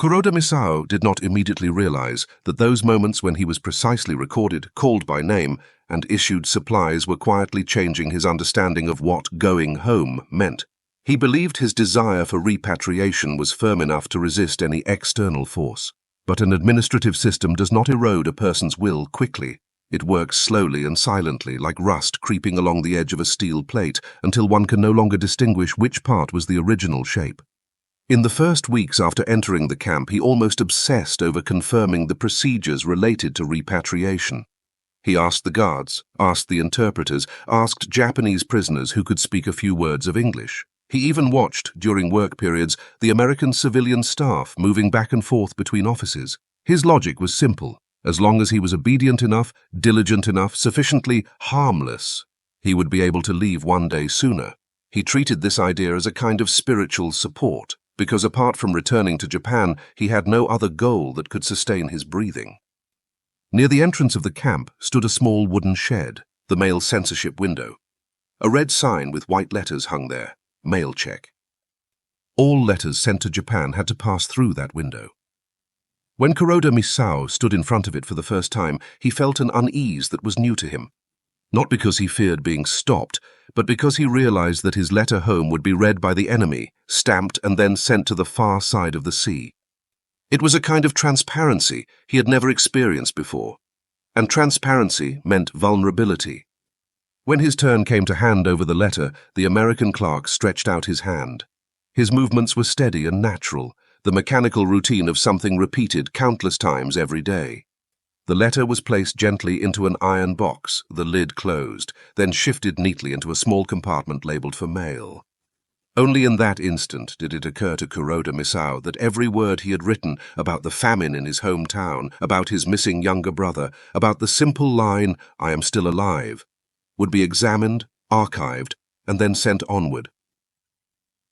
Kuroda Misao did not immediately realize that those moments when he was precisely recorded, called by name, and issued supplies were quietly changing his understanding of what going home meant. He believed his desire for repatriation was firm enough to resist any external force. But an administrative system does not erode a person's will quickly. It works slowly and silently, like rust creeping along the edge of a steel plate, until one can no longer distinguish which part was the original shape. In the first weeks after entering the camp, he almost obsessed over confirming the procedures related to repatriation. He asked the guards, asked the interpreters, asked Japanese prisoners who could speak a few words of English. He even watched, during work periods, the American civilian staff moving back and forth between offices. His logic was simple. As long as he was obedient enough, diligent enough, sufficiently harmless, he would be able to leave one day sooner. He treated this idea as a kind of spiritual support, because apart from returning to Japan, he had no other goal that could sustain his breathing. Near the entrance of the camp stood a small wooden shed, the mail censorship window. A red sign with white letters hung there, mail check. All letters sent to Japan had to pass through that window. When Kuroda Misao stood in front of it for the first time, he felt an unease that was new to him. Not because he feared being stopped, but because he realized that his letter home would be read by the enemy, stamped and then sent to the far side of the sea. It was a kind of transparency he had never experienced before, and transparency meant vulnerability. When his turn came to hand over the letter, the American clerk stretched out his hand. His movements were steady and natural, the mechanical routine of something repeated countless times every day. The letter was placed gently into an iron box, the lid closed, then shifted neatly into a small compartment labeled for mail. Only in that instant did it occur to Kuroda Misao that every word he had written about the famine in his hometown, about his missing younger brother, about the simple line, "I am still alive," would be examined, archived, and then sent onward.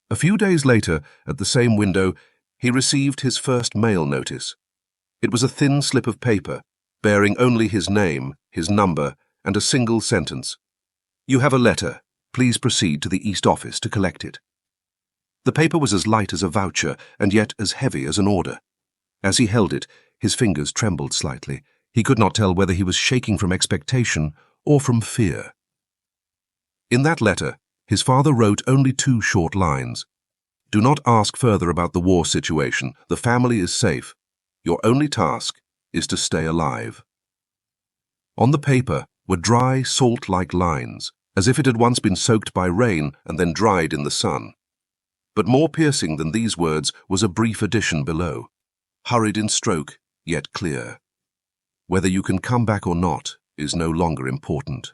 A few days later, at the same window, he received his first mail notice. It was a thin slip of paper, bearing only his name, his number, and a single sentence. "You have a letter. Please proceed to the East Office to collect it." The paper was as light as a voucher, and yet as heavy as an order. As he held it, his fingers trembled slightly. He could not tell whether he was shaking from expectation or from fear. In that letter, his father wrote only 2 short lines. "Do not ask further about the war situation. The family is safe. Your only task is to stay alive." On the paper were dry, salt-like lines, as if it had once been soaked by rain and then dried in the sun. But more piercing than these words was a brief addition below, hurried in stroke, yet clear. "Whether you can come back or not is no longer important."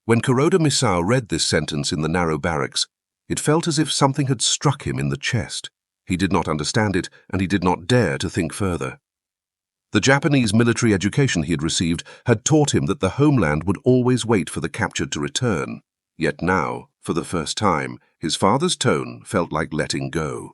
When Kuroda Misao read this sentence in the narrow barracks, it felt as if something had struck him in the chest. He did not understand it, and he did not dare to think further. The Japanese military education he had received had taught him that the homeland would always wait for the captured to return. Yet now, for the first time, his father's tone felt like letting go.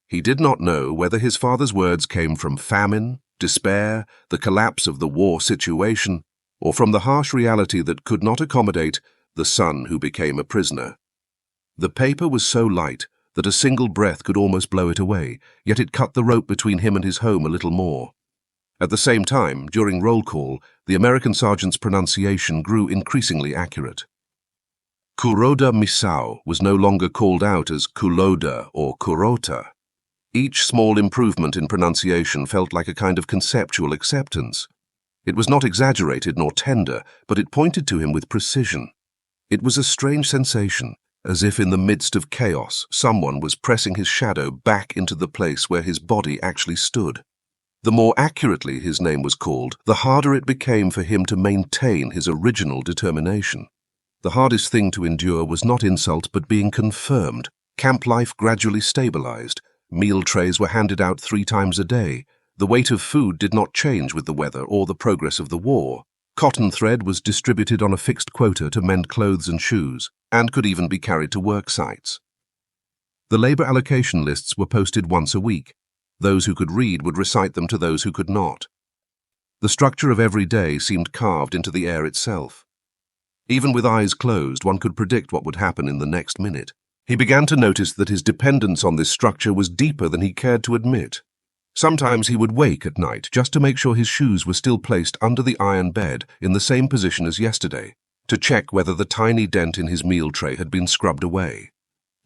He did not know whether his father's words came from famine, despair, the collapse of the war situation, or from the harsh reality that could not accommodate the son who became a prisoner. The paper was so light that a single breath could almost blow it away, yet it cut the rope between him and his home a little more. At the same time, during roll call, the American sergeant's pronunciation grew increasingly accurate. Kuroda Misao was no longer called out as Kuroda or Kurota. Each small improvement in pronunciation felt like a kind of conceptual acceptance. It was not exaggerated nor tender, but it pointed to him with precision. It was a strange sensation, as if in the midst of chaos, someone was pressing his shadow back into the place where his body actually stood. The more accurately his name was called, the harder it became for him to maintain his original determination. The hardest thing to endure was not insult, but being confirmed. Camp life gradually stabilized. Meal trays were handed out 3 times a day. The weight of food did not change with the weather or the progress of the war. Cotton thread was distributed on a fixed quota to mend clothes and shoes, and could even be carried to work sites. The labor allocation lists were posted once a week. Those who could read would recite them to those who could not. The structure of every day seemed carved into the air itself. Even with eyes closed, one could predict what would happen in the next minute. He began to notice that his dependence on this structure was deeper than he cared to admit. Sometimes he would wake at night just to make sure his shoes were still placed under the iron bed in the same position as yesterday, to check whether the tiny dent in his meal tray had been scrubbed away,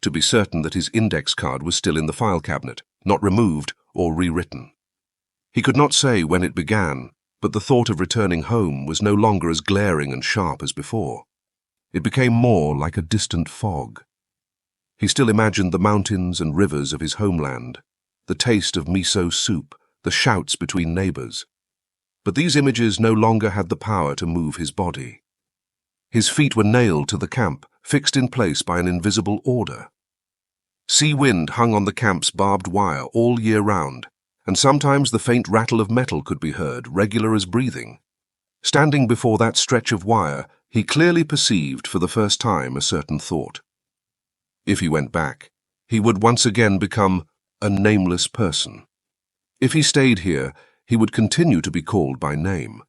to be certain that his index card was still in the file cabinet, not removed or rewritten. He could not say when it began, but the thought of returning home was no longer as glaring and sharp as before. It became more like a distant fog. He still imagined the mountains and rivers of his homeland, the taste of miso soup, the shouts between neighbors. But these images no longer had the power to move his body. His feet were nailed to the camp, fixed in place by an invisible order. Sea wind hung on the camp's barbed wire all year round, and sometimes the faint rattle of metal could be heard, regular as breathing. Standing before that stretch of wire, he clearly perceived for the first time a certain thought. If he went back, he would once again become a nameless person. If he stayed here, he would continue to be called by name.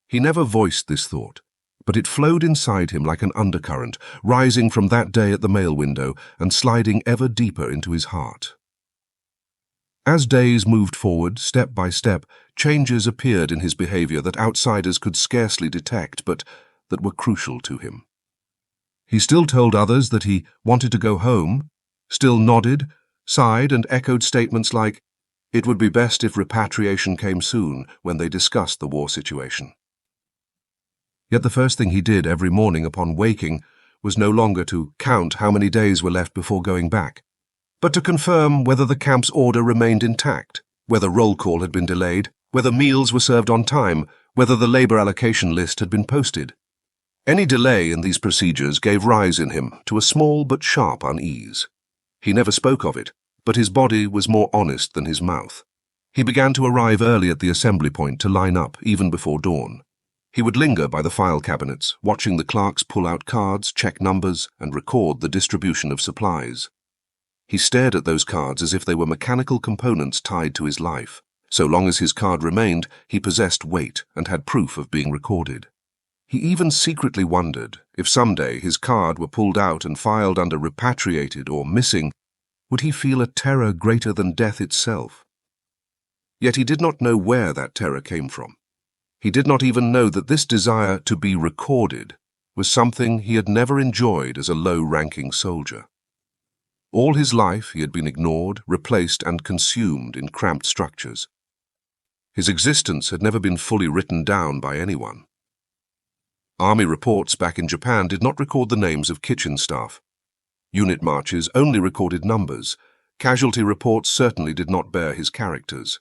He never voiced this thought, but it flowed inside him like an undercurrent, rising from that day at the mail window and sliding ever deeper into his heart. As days moved forward, step by step, changes appeared in his behavior that outsiders could scarcely detect, but that were crucial to him. He still told others that he wanted to go home, still nodded, sighed, and echoed statements like, "It would be best if repatriation came soon," when they discussed the war situation. Yet the first thing he did every morning upon waking was no longer to count how many days were left before going back, but to confirm whether the camp's order remained intact, whether roll call had been delayed, whether meals were served on time, whether the labor allocation list had been posted. Any delay in these procedures gave rise in him to a small but sharp unease. He never spoke of it, but his body was more honest than his mouth. He began to arrive early at the assembly point to line up even before dawn. He would linger by the file cabinets, watching the clerks pull out cards, check numbers, and record the distribution of supplies. He stared at those cards as if they were mechanical components tied to his life. So long as his card remained, he possessed weight and had proof of being recorded. He even secretly wondered if someday his card were pulled out and filed under repatriated or missing, would he feel a terror greater than death itself? Yet he did not know where that terror came from. He did not even know that this desire to be recorded was something he had never enjoyed as a low-ranking soldier. All his life he had been ignored, replaced, and consumed in cramped structures. His existence had never been fully written down by anyone. Army reports back in Japan did not record the names of kitchen staff. Unit marches only recorded numbers. Casualty reports certainly did not bear his characters.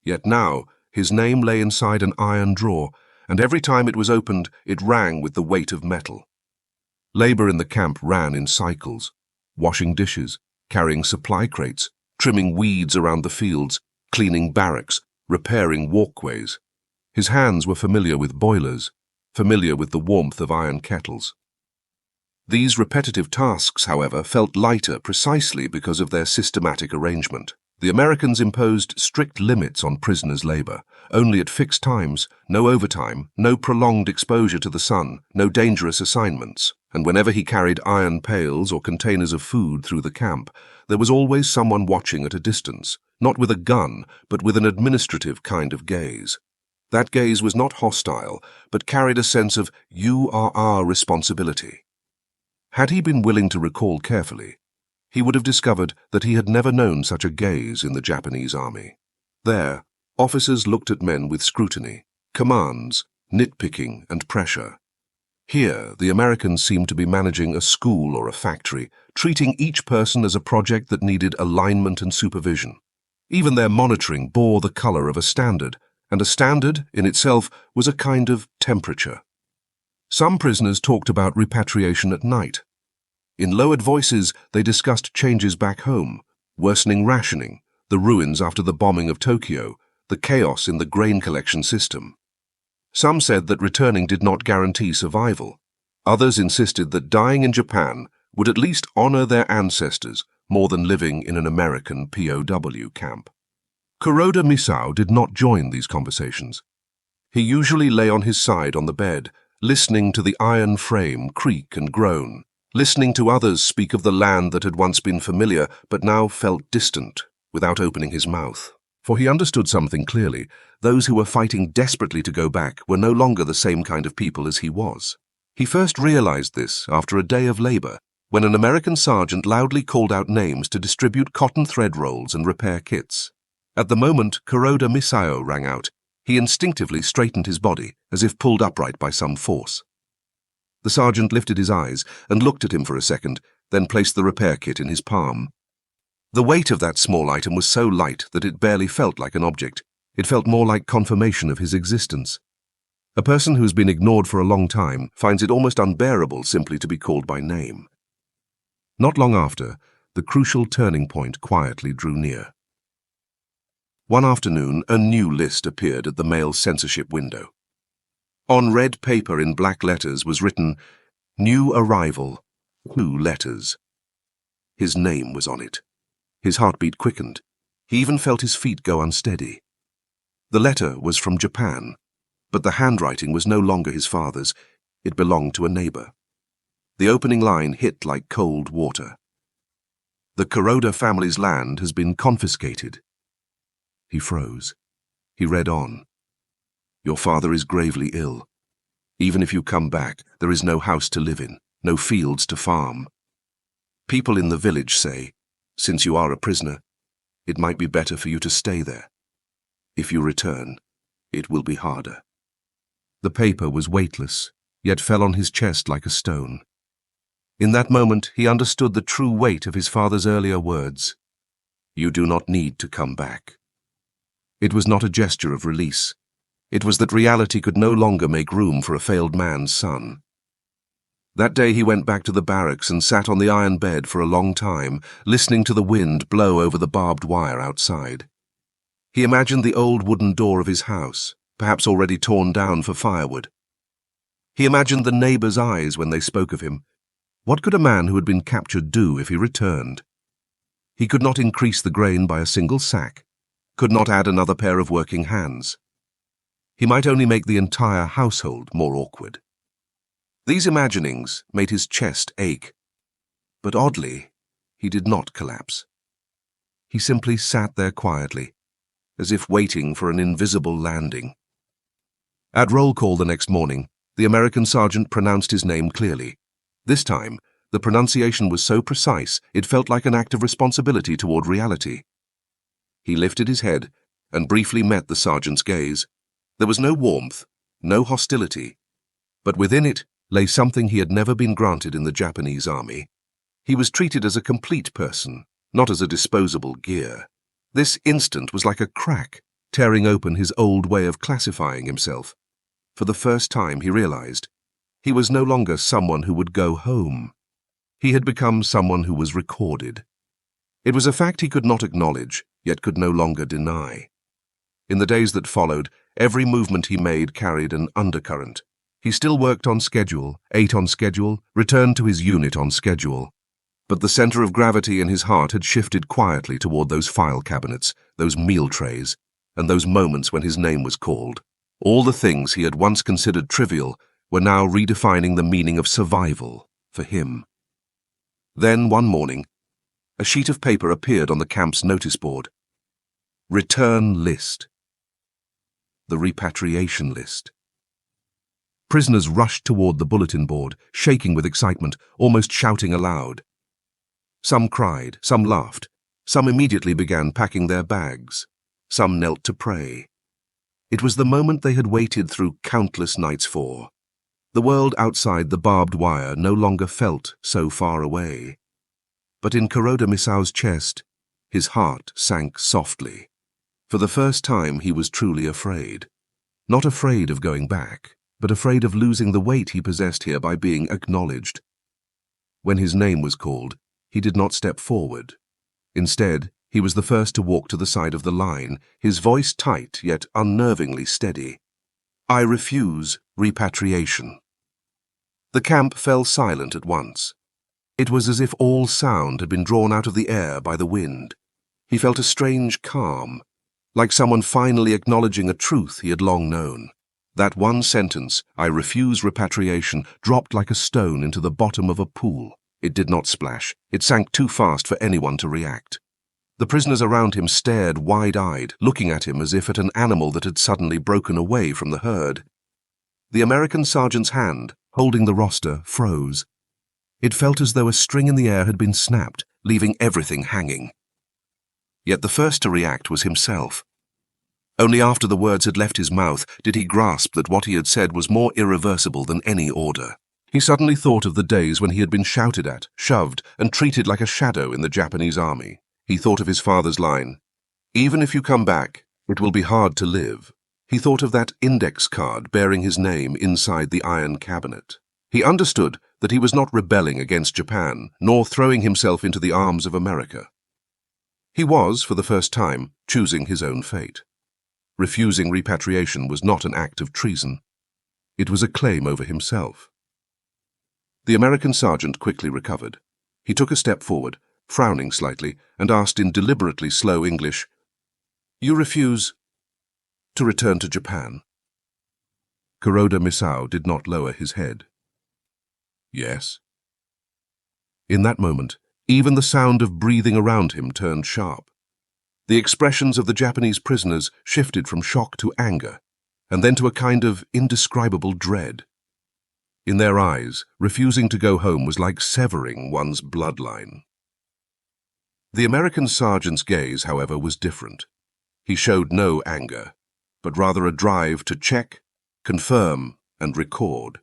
Yet now, his name lay inside an iron drawer, and every time it was opened, it rang with the weight of metal. Labor in the camp ran in cycles, washing dishes, carrying supply crates, trimming weeds around the fields, cleaning barracks, repairing walkways. His hands were familiar with boilers, familiar with the warmth of iron kettles. These repetitive tasks, however, felt lighter precisely because of their systematic arrangement. The Americans imposed strict limits on prisoners' labor, only at fixed times, no overtime, no prolonged exposure to the sun, no dangerous assignments. And whenever he carried iron pails or containers of food through the camp, there was always someone watching at a distance, not with a gun, but with an administrative kind of gaze. That gaze was not hostile, but carried a sense of, "You are our responsibility." Had he been willing to recall carefully, he would have discovered that he had never known such a gaze in the Japanese army. There, officers looked at men with scrutiny, commands, nitpicking, and pressure. Here, the Americans seemed to be managing a school or a factory, treating each person as a project that needed alignment and supervision. Even their monitoring bore the color of a standard, and a standard, in itself, was a kind of temperature. Some prisoners talked about repatriation at night. In lowered voices, they discussed changes back home, worsening rationing, the ruins after the bombing of Tokyo, the chaos in the grain collection system. Some said that returning did not guarantee survival. Others insisted that dying in Japan would at least honor their ancestors more than living in an American POW camp. Kuroda Misao did not join these conversations. He usually lay on his side on the bed, listening to the iron frame creak and groan, listening to others speak of the land that had once been familiar but now felt distant, without opening his mouth. For he understood something clearly. Those who were fighting desperately to go back were no longer the same kind of people as he was. He first realized this after a day of labor, when an American sergeant loudly called out names to distribute cotton thread rolls and repair kits. At the moment Kuroda Misao rang out, he instinctively straightened his body, as if pulled upright by some force. The sergeant lifted his eyes and looked at him for a second, then placed the repair kit in his palm. The weight of that small item was so light that it barely felt like an object. It felt more like confirmation of his existence. A person who's been ignored for a long time finds it almost unbearable simply to be called by name. Not long after, the crucial turning point quietly drew near. One afternoon, a new list appeared at the mail censorship window. On red paper in black letters was written, "New arrival, 2 letters." His name was on it. His heartbeat quickened. He even felt his feet go unsteady. The letter was from Japan, but the handwriting was no longer his father's. It belonged to a neighbor. The opening line hit like cold water. "The Kuroda family's land has been confiscated." He froze. He read on. "Your father is gravely ill. Even if you come back, there is no house to live in, no fields to farm. People in the village say, since you are a prisoner, it might be better for you to stay there. If you return, it will be harder." The paper was weightless, yet fell on his chest like a stone. In that moment, he understood the true weight of his father's earlier words. "You do not need to come back." It was not a gesture of release. It was that reality could no longer make room for a failed man's son. That day he went back to the barracks and sat on the iron bed for a long time, listening to the wind blow over the barbed wire outside. He imagined the old wooden door of his house, perhaps already torn down for firewood. He imagined the neighbors' eyes when they spoke of him. What could a man who had been captured do if he returned? He could not increase the grain by a single sack, could not add another pair of working hands. He might only make the entire household more awkward. These imaginings made his chest ache, but oddly, he did not collapse. He simply sat there quietly, as if waiting for an invisible landing. At roll call the next morning, the American sergeant pronounced his name clearly. This time, the pronunciation was so precise it felt like an act of responsibility toward reality. He lifted his head and briefly met the sergeant's gaze. There was no warmth, no hostility, but within it lay something he had never been granted in the Japanese army. He was treated as a complete person, not as a disposable gear. This instant was like a crack, tearing open his old way of classifying himself. For the first time he realized he was no longer someone who would go home. He had become someone who was recorded. It was a fact he could not acknowledge, yet could no longer deny. In the days that followed, every movement he made carried an undercurrent. He still worked on schedule, ate on schedule, returned to his unit on schedule. But the center of gravity in his heart had shifted quietly toward those file cabinets, those meal trays, and those moments when his name was called. All the things he had once considered trivial were now redefining the meaning of survival for him. Then, one morning, a sheet of paper appeared on the camp's notice board. Return list. The repatriation list. Prisoners rushed toward the bulletin board, shaking with excitement, almost shouting aloud. Some cried, some laughed, some immediately began packing their bags, some knelt to pray. It was the moment they had waited through countless nights for. The world outside the barbed wire no longer felt so far away. But in Kuroda Misao's chest, his heart sank softly. For the first time he was truly afraid. Not afraid of going back, but afraid of losing the weight he possessed here by being acknowledged. When his name was called, he did not step forward. Instead, he was the first to walk to the side of the line, his voice tight yet unnervingly steady. "I refuse repatriation." The camp fell silent at once. It was as if all sound had been drawn out of the air by the wind. He felt a strange calm, like someone finally acknowledging a truth he had long known. That one sentence, "I refuse repatriation," dropped like a stone into the bottom of a pool. It did not splash. It sank too fast for anyone to react. The prisoners around him stared wide-eyed, looking at him as if at an animal that had suddenly broken away from the herd. The American sergeant's hand, holding the roster, froze. It felt as though a string in the air had been snapped, leaving everything hanging. Yet the first to react was himself. Only after the words had left his mouth did he grasp that what he had said was more irreversible than any order. He suddenly thought of the days when he had been shouted at, shoved, and treated like a shadow in the Japanese army. He thought of his father's line, "Even if you come back, it will be hard to live." He thought of that index card bearing his name inside the iron cabinet. He understood that he was not rebelling against Japan, nor throwing himself into the arms of America. He was, for the first time, choosing his own fate. Refusing repatriation was not an act of treason. It was a claim over himself. The American sergeant quickly recovered. He took a step forward, frowning slightly, and asked in deliberately slow English, "You refuse to return to Japan?" Kuroda Misao did not lower his head. "Yes." In that moment, even the sound of breathing around him turned sharp. The expressions of the Japanese prisoners shifted from shock to anger, and then to a kind of indescribable dread. In their eyes, refusing to go home was like severing one's bloodline. The American sergeant's gaze, however, was different. He showed no anger, but rather a drive to check, confirm, and record.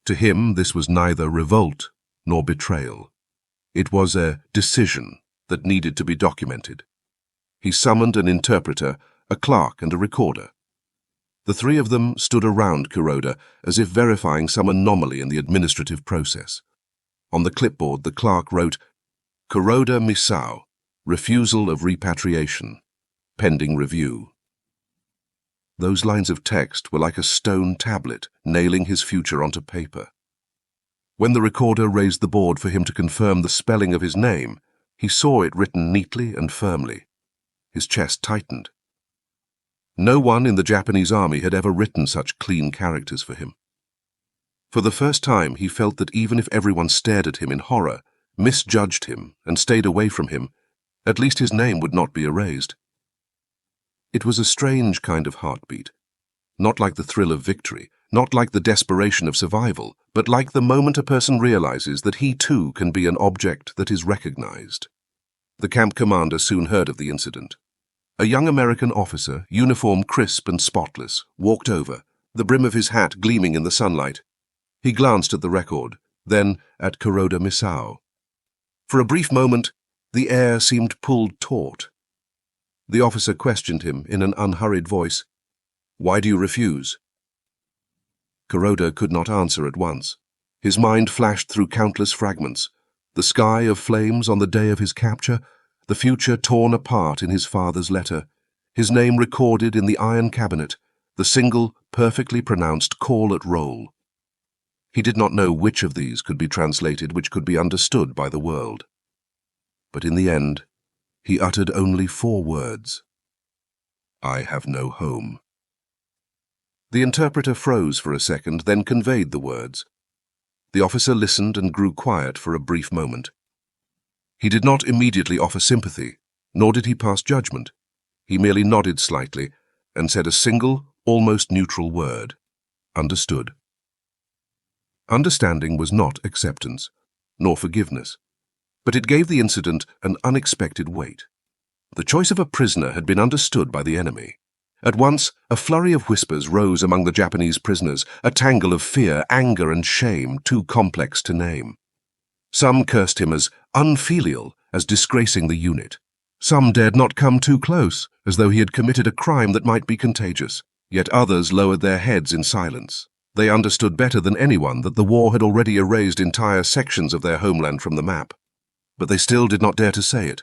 To him, this was neither revolt nor betrayal. It was a decision that needed to be documented. He summoned an interpreter, a clerk, and a recorder. The three of them stood around Kuroda as if verifying some anomaly in the administrative process. On the clipboard, the clerk wrote, "Kuroda Misao, refusal of repatriation, pending review." Those lines of text were like a stone tablet, nailing his future onto paper. When the recorder raised the board for him to confirm the spelling of his name, he saw it written neatly and firmly. His chest tightened. No one in the Japanese army had ever written such clean characters for him. For the first time, he felt that even if everyone stared at him in horror, misjudged him, and stayed away from him, at least his name would not be erased. It was a strange kind of heartbeat, not like the thrill of victory, not like the desperation of survival, but like the moment a person realizes that he too can be an object that is recognized. The camp commander soon heard of the incident. A young American officer, uniform crisp and spotless, walked over, the brim of his hat gleaming in the sunlight. He glanced at the record, then at Kuroda Misao. For a brief moment, the air seemed pulled taut. The officer questioned him in an unhurried voice. "Why do you refuse?" Kuroda could not answer at once. His mind flashed through countless fragments. The sky of flames on the day of his capture, the future torn apart in his father's letter, his name recorded in the iron cabinet, the single, perfectly pronounced call at roll. He did not know which of these could be translated, which could be understood by the world. But in the end, he uttered only 4 words. "I have no home." The interpreter froze for a second, then conveyed the words. The officer listened and grew quiet for a brief moment. He did not immediately offer sympathy, nor did he pass judgment. He merely nodded slightly and said a single, almost neutral word. Understood. Understanding was not acceptance, nor forgiveness, but it gave the incident an unexpected weight. The choice of a prisoner had been understood by the enemy. At once, a flurry of whispers rose among the Japanese prisoners, a tangle of fear, anger, and shame too complex to name. Some cursed him as unfilial, as disgracing the unit. Some dared not come too close, as though he had committed a crime that might be contagious. Yet others lowered their heads in silence. They understood better than anyone that the war had already erased entire sections of their homeland from the map. But they still did not dare to say it.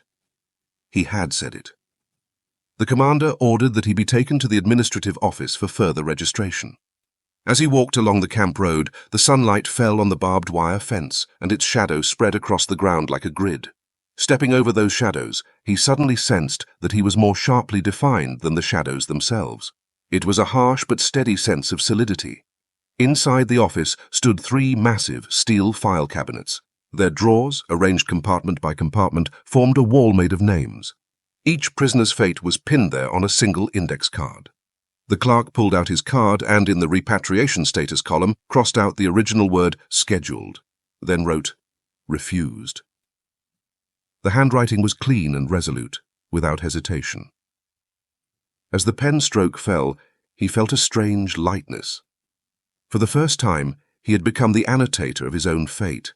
He had said it. The commander ordered that he be taken to the administrative office for further registration. As he walked along the camp road, the sunlight fell on the barbed wire fence, and its shadow spread across the ground like a grid. Stepping over those shadows, he suddenly sensed that he was more sharply defined than the shadows themselves. It was a harsh but steady sense of solidity. Inside the office stood 3 massive steel file cabinets. Their drawers, arranged compartment by compartment, formed a wall made of names. Each prisoner's fate was pinned there on a single index card. The clerk pulled out his card and, in the repatriation status column, crossed out the original word scheduled, then wrote refused. The handwriting was clean and resolute, without hesitation. As the pen stroke fell, he felt a strange lightness. For the first time, he had become the annotator of his own fate,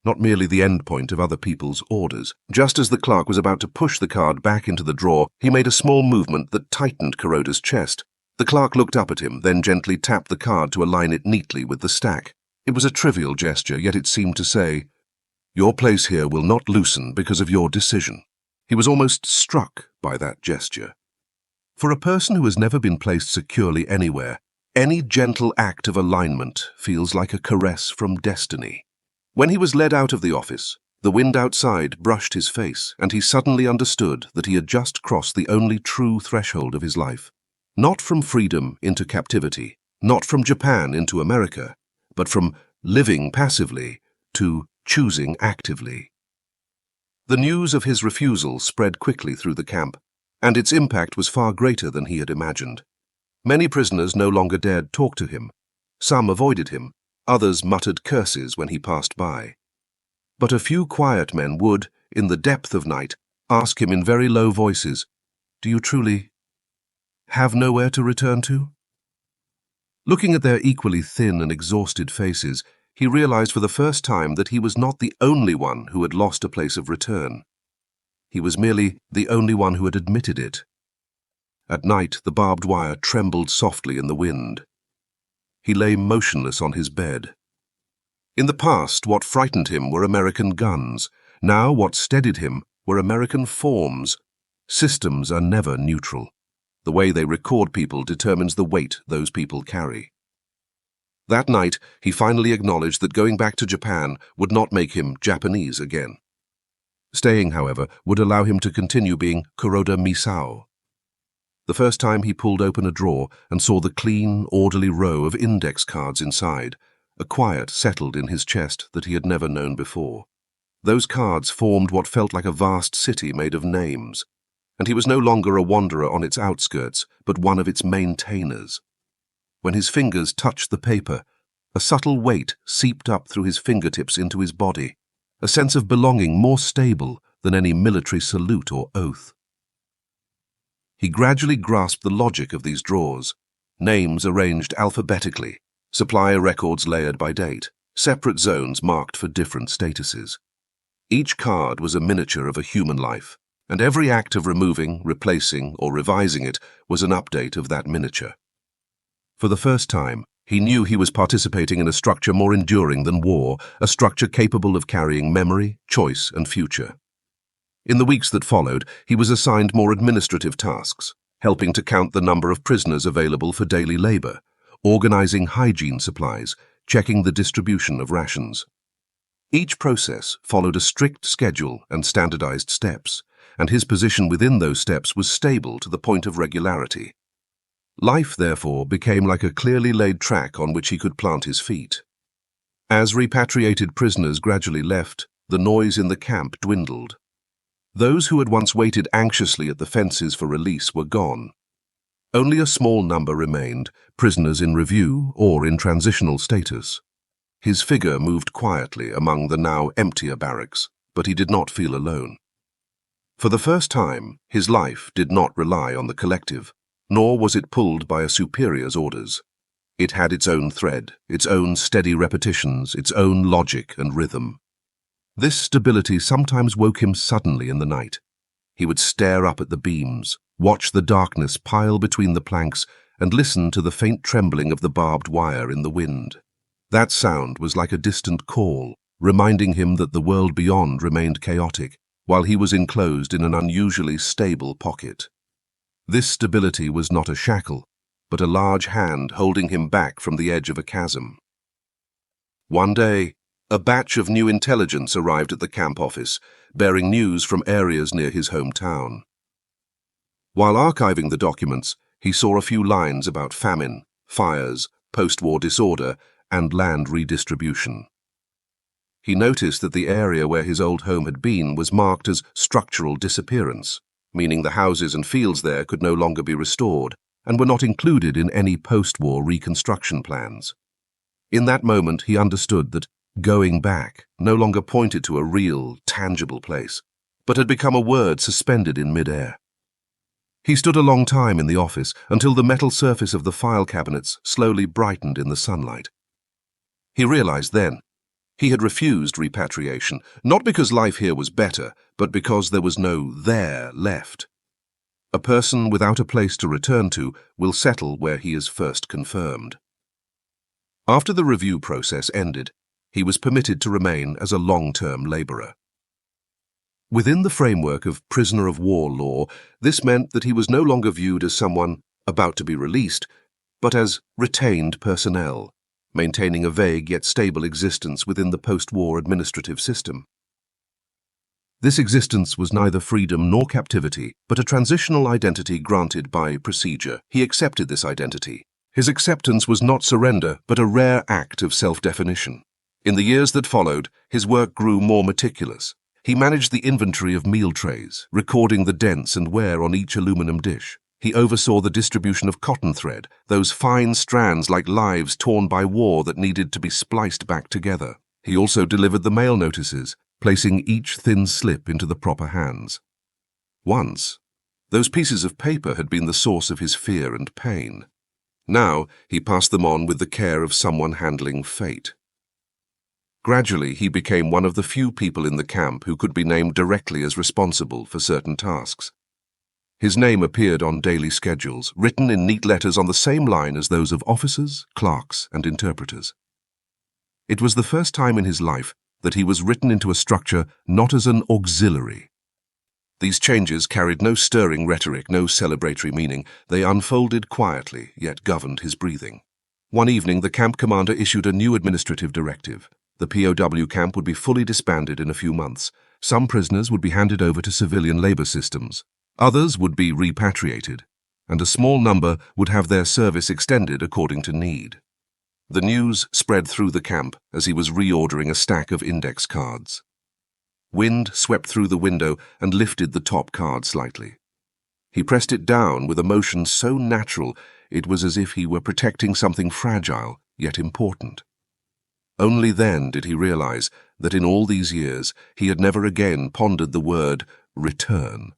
not merely the endpoint of other people's orders. Just as the clerk was about to push the card back into the drawer, he made a small movement that tightened Kuroda's chest. The clerk looked up at him, then gently tapped the card to align it neatly with the stack. It was a trivial gesture, yet it seemed to say, "Your place here will not loosen because of your decision." He was almost struck by that gesture. For a person who has never been placed securely anywhere, any gentle act of alignment feels like a caress from destiny. When he was led out of the office, the wind outside brushed his face, and he suddenly understood that he had just crossed the only true threshold of his life. Not from freedom into captivity, not from Japan into America, but from living passively to choosing actively. The news of his refusal spread quickly through the camp, and its impact was far greater than he had imagined. Many prisoners no longer dared talk to him. Some avoided him, others muttered curses when he passed by. But a few quiet men would, in the depth of night, ask him in very low voices, "Do you truly have nowhere to return to?" Looking at their equally thin and exhausted faces, he realized for the first time that he was not the only one who had lost a place of return. He was merely the only one who had admitted it. At night, the barbed wire trembled softly in the wind. He lay motionless on his bed. In the past, what frightened him were American guns. Now, what steadied him were American forms. Systems are never neutral. The way they record people determines the weight those people carry. That night, he finally acknowledged that going back to Japan would not make him Japanese again. Staying, however, would allow him to continue being Kuroda Misao. The first time he pulled open a drawer and saw the clean, orderly row of index cards inside, a quiet settled in his chest that he had never known before. Those cards formed what felt like a vast city made of names, and he was no longer a wanderer on its outskirts, but one of its maintainers. When his fingers touched the paper, a subtle weight seeped up through his fingertips into his body, a sense of belonging more stable than any military salute or oath. He gradually grasped the logic of these drawers, names arranged alphabetically, supplier records layered by date, separate zones marked for different statuses. Each card was a miniature of a human life, and every act of removing, replacing, or revising it was an update of that miniature. For the first time, he knew he was participating in a structure more enduring than war, a structure capable of carrying memory, choice, and future. In the weeks that followed, he was assigned more administrative tasks, helping to count the number of prisoners available for daily labor, organizing hygiene supplies, checking the distribution of rations. Each process followed a strict schedule and standardized steps, and his position within those steps was stable to the point of regularity. Life, therefore, became like a clearly laid track on which he could plant his feet. As repatriated prisoners gradually left, the noise in the camp dwindled. Those who had once waited anxiously at the fences for release were gone. Only a small number remained, prisoners in review or in transitional status. His figure moved quietly among the now emptier barracks, but he did not feel alone. For the first time, his life did not rely on the collective, nor was it pulled by a superior's orders. It had its own thread, its own steady repetitions, its own logic and rhythm. This stability sometimes woke him suddenly in the night. He would stare up at the beams, watch the darkness pile between the planks, and listen to the faint trembling of the barbed wire in the wind. That sound was like a distant call, reminding him that the world beyond remained chaotic, while he was enclosed in an unusually stable pocket. This stability was not a shackle, but a large hand holding him back from the edge of a chasm. One day, a batch of new intelligence arrived at the camp office, bearing news from areas near his hometown. While archiving the documents, he saw a few lines about famine, fires, post-war disorder, and land redistribution. He noticed that the area where his old home had been was marked as structural disappearance, meaning the houses and fields there could no longer be restored and were not included in any post-war reconstruction plans. In that moment, he understood that going back no longer pointed to a real, tangible place, but had become a word suspended in mid-air. He stood a long time in the office until the metal surface of the file cabinets slowly brightened in the sunlight. He realized then he had refused repatriation, not because life here was better, but because there was no there left. A person without a place to return to will settle where he is first confirmed. After the review process ended, he was permitted to remain as a long-term laborer. Within the framework of prisoner of war law, this meant that he was no longer viewed as someone about to be released, but as retained personnel, maintaining a vague yet stable existence within the post-war administrative system. This existence was neither freedom nor captivity, but a transitional identity granted by procedure. He accepted this identity. His acceptance was not surrender, but a rare act of self-definition. In the years that followed, his work grew more meticulous. He managed the inventory of meal trays, recording the dents and wear on each aluminum dish. He oversaw the distribution of cotton thread, those fine strands like lives torn by war that needed to be spliced back together. He also delivered the mail notices, placing each thin slip into the proper hands. Once, those pieces of paper had been the source of his fear and pain. Now, he passed them on with the care of someone handling fate. Gradually, he became one of the few people in the camp who could be named directly as responsible for certain tasks. His name appeared on daily schedules, written in neat letters on the same line as those of officers, clerks, and interpreters. It was the first time in his life that he was written into a structure not as an auxiliary. These changes carried no stirring rhetoric, no celebratory meaning. They unfolded quietly, yet governed his breathing. One evening, the camp commander issued a new administrative directive. The POW camp would be fully disbanded in a few months. Some prisoners would be handed over to civilian labor systems. Others would be repatriated, and a small number would have their service extended according to need. The news spread through the camp as he was reordering a stack of index cards. Wind swept through the window and lifted the top card slightly. He pressed it down with a motion so natural it was as if he were protecting something fragile yet important. Only then did he realize that in all these years he had never again pondered the word return.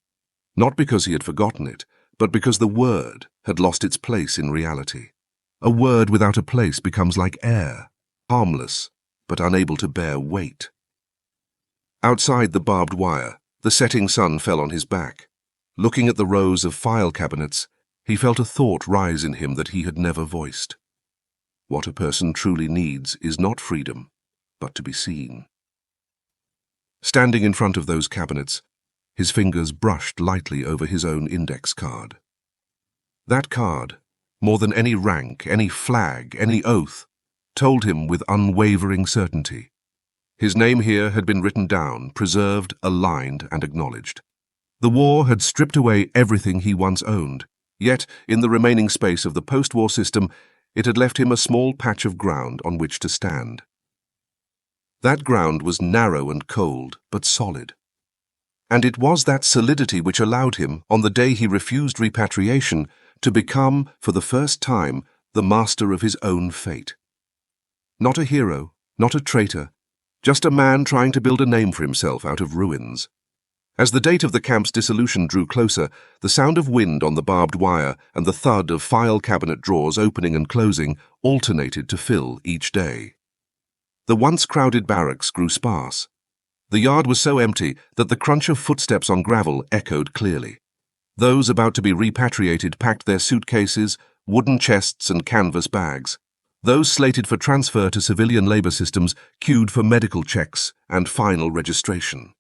Not because he had forgotten it, but because the word had lost its place in reality. A word without a place becomes like air, harmless, but unable to bear weight. Outside the barbed wire, the setting sun fell on his back. Looking at the rows of file cabinets, he felt a thought rise in him that he had never voiced. What a person truly needs is not freedom, but to be seen. Standing in front of those cabinets, his fingers brushed lightly over his own index card. That card, more than any rank, any flag, any oath, told him with unwavering certainty. His name here had been written down, preserved, aligned, and acknowledged. The war had stripped away everything he once owned, yet, in the remaining space of the post-war system, it had left him a small patch of ground on which to stand. That ground was narrow and cold, but solid. And it was that solidity which allowed him, on the day he refused repatriation, to become, for the first time, the master of his own fate. Not a hero, not a traitor, just a man trying to build a name for himself out of ruins. As the date of the camp's dissolution drew closer, the sound of wind on the barbed wire and the thud of file cabinet drawers opening and closing alternated to fill each day. The once crowded barracks grew sparse. The yard was so empty that the crunch of footsteps on gravel echoed clearly. Those about to be repatriated packed their suitcases, wooden chests, and canvas bags. Those slated for transfer to civilian labor systems queued for medical checks and final registration.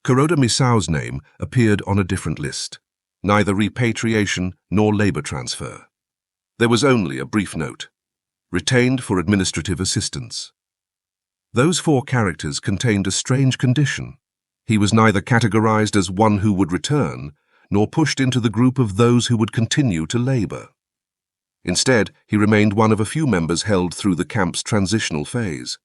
Kuroda Misao's name appeared on a different list, neither repatriation nor labor transfer. There was only a brief note, retained for administrative assistance. Those 4 characters contained a strange condition. He was neither categorized as one who would return, nor pushed into the group of those who would continue to labor. Instead, he remained one of a few members held through the camp's transitional phase.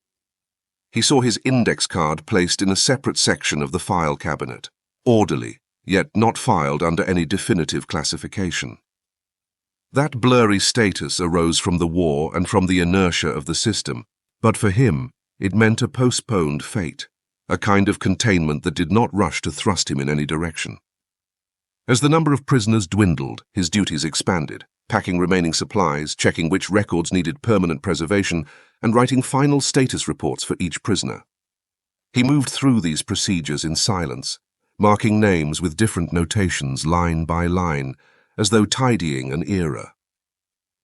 He saw his index card placed in a separate section of the file cabinet, orderly, yet not filed under any definitive classification. That blurry status arose from the war and from the inertia of the system, but for him, it meant a postponed fate, a kind of containment that did not rush to thrust him in any direction. As the number of prisoners dwindled, his duties expanded, packing remaining supplies, checking which records needed permanent preservation, and writing final status reports for each prisoner. He moved through these procedures in silence, marking names with different notations line by line, as though tidying an era.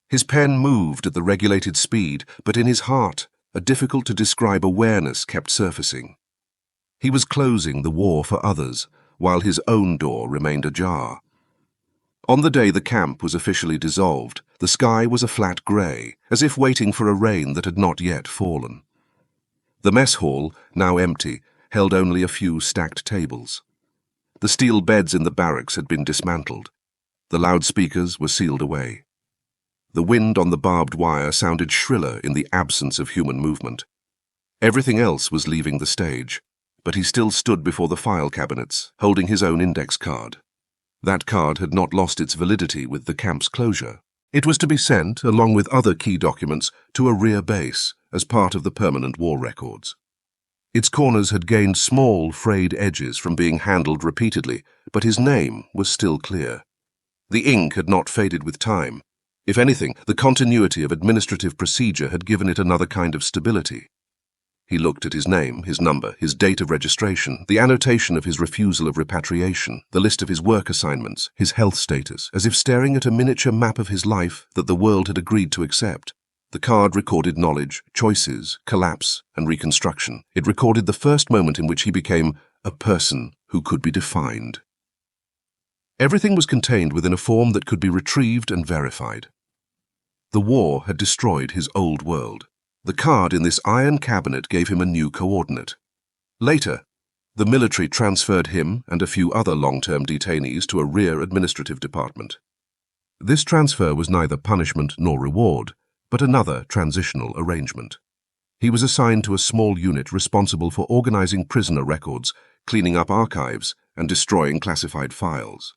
His pen moved at the regulated speed, but in his heart, a difficult-to-describe awareness kept surfacing. He was closing the war for others, while his own door remained ajar. On the day the camp was officially dissolved, the sky was a flat grey, as if waiting for a rain that had not yet fallen. The mess hall, now empty, held only a few stacked tables. The steel beds in the barracks had been dismantled. The loudspeakers were sealed away. The wind on the barbed wire sounded shriller in the absence of human movement. Everything else was leaving the stage, but he still stood before the file cabinets, holding his own index card. That card had not lost its validity with the camp's closure. It was to be sent, along with other key documents, to a rear base as part of the permanent war records. Its corners had gained small, frayed edges from being handled repeatedly, but his name was still clear. The ink had not faded with time. If anything, the continuity of administrative procedure had given it another kind of stability. He looked at his name, his number, his date of registration, the annotation of his refusal of repatriation, the list of his work assignments, his health status, as if staring at a miniature map of his life that the world had agreed to accept. The card recorded knowledge, choices, collapse, and reconstruction. It recorded the first moment in which he became a person who could be defined. Everything was contained within a form that could be retrieved and verified. The war had destroyed his old world. The card in this iron cabinet gave him a new coordinate. Later, the military transferred him and a few other long-term detainees to a rear administrative department. This transfer was neither punishment nor reward, but another transitional arrangement. He was assigned to a small unit responsible for organizing prisoner records, cleaning up archives, and destroying classified files.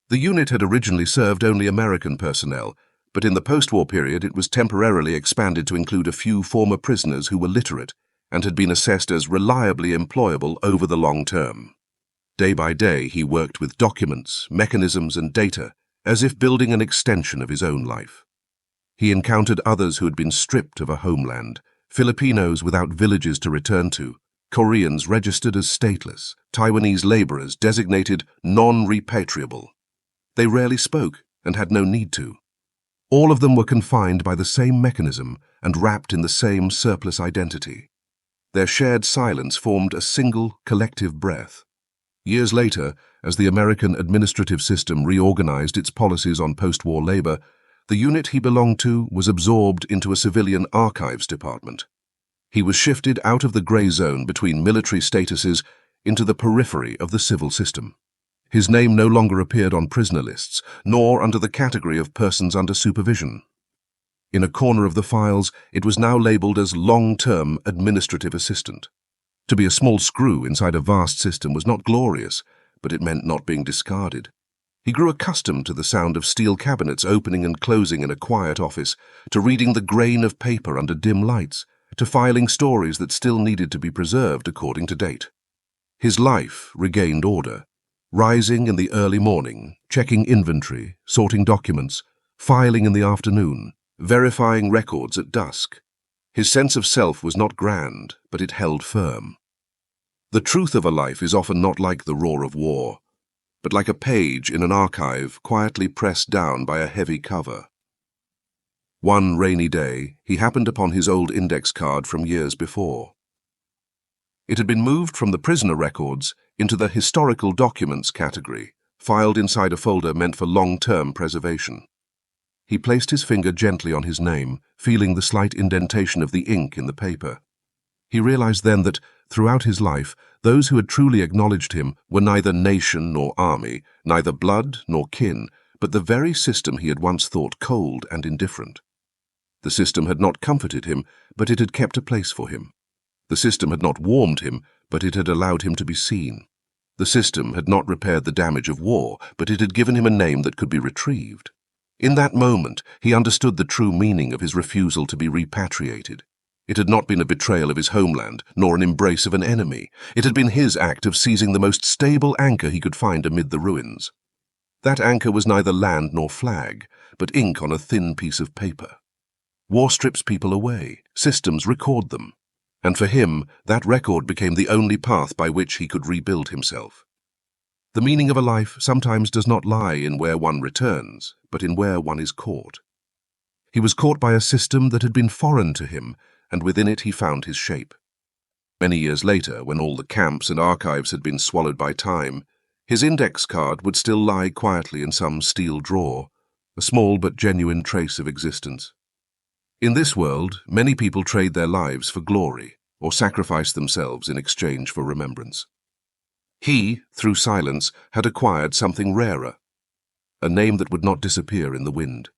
The unit had originally served only American personnel, but in the post-war period it was temporarily expanded to include a few former prisoners who were literate and had been assessed as reliably employable over the long term. Day by day he worked with documents, mechanisms, and data, as if building an extension of his own life. He encountered others who had been stripped of a homeland, Filipinos without villages to return to, Koreans registered as stateless, Taiwanese laborers designated non-repatriable. They rarely spoke and had no need to. All of them were confined by the same mechanism and wrapped in the same surplus identity. Their shared silence formed a single, collective breath. Years later, as the American administrative system reorganized its policies on post-war labor, the unit he belonged to was absorbed into a civilian archives department. He was shifted out of the gray zone between military statuses into the periphery of the civil system. His name no longer appeared on prisoner lists, nor under the category of persons under supervision. In a corner of the files, it was now labeled as long-term administrative assistant. To be a small screw inside a vast system was not glorious, but it meant not being discarded. He grew accustomed to the sound of steel cabinets opening and closing in a quiet office, to reading the grain of paper under dim lights, to filing stories that still needed to be preserved according to date. His life regained order. Rising in the early morning, checking inventory, sorting documents, filing in the afternoon, verifying records at dusk. His sense of self was not grand, but it held firm. The truth of a life is often not like the roar of war, but like a page in an archive quietly pressed down by a heavy cover. One rainy day, he happened upon his old index card from years before. It had been moved from the prisoner records into the historical documents category, filed inside a folder meant for long-term preservation. He placed his finger gently on his name, feeling the slight indentation of the ink in the paper. He realized then that, throughout his life, those who had truly acknowledged him were neither nation nor army, neither blood nor kin, but the very system he had once thought cold and indifferent. The system had not comforted him, but it had kept a place for him. The system had not warmed him, but it had allowed him to be seen. The system had not repaired the damage of war, but it had given him a name that could be retrieved. In that moment, he understood the true meaning of his refusal to be repatriated. It had not been a betrayal of his homeland, nor an embrace of an enemy. It had been his act of seizing the most stable anchor he could find amid the ruins. That anchor was neither land nor flag, but ink on a thin piece of paper. War strips people away. Systems record them. And for him, that record became the only path by which he could rebuild himself. The meaning of a life sometimes does not lie in where one returns, but in where one is caught. He was caught by a system that had been foreign to him, and within it he found his shape. Many years later, when all the camps and archives had been swallowed by time, his index card would still lie quietly in some steel drawer, a small but genuine trace of existence. In this world, many people trade their lives for glory, or sacrifice themselves in exchange for remembrance. He, through silence, had acquired something rarer, a name that would not disappear in the wind.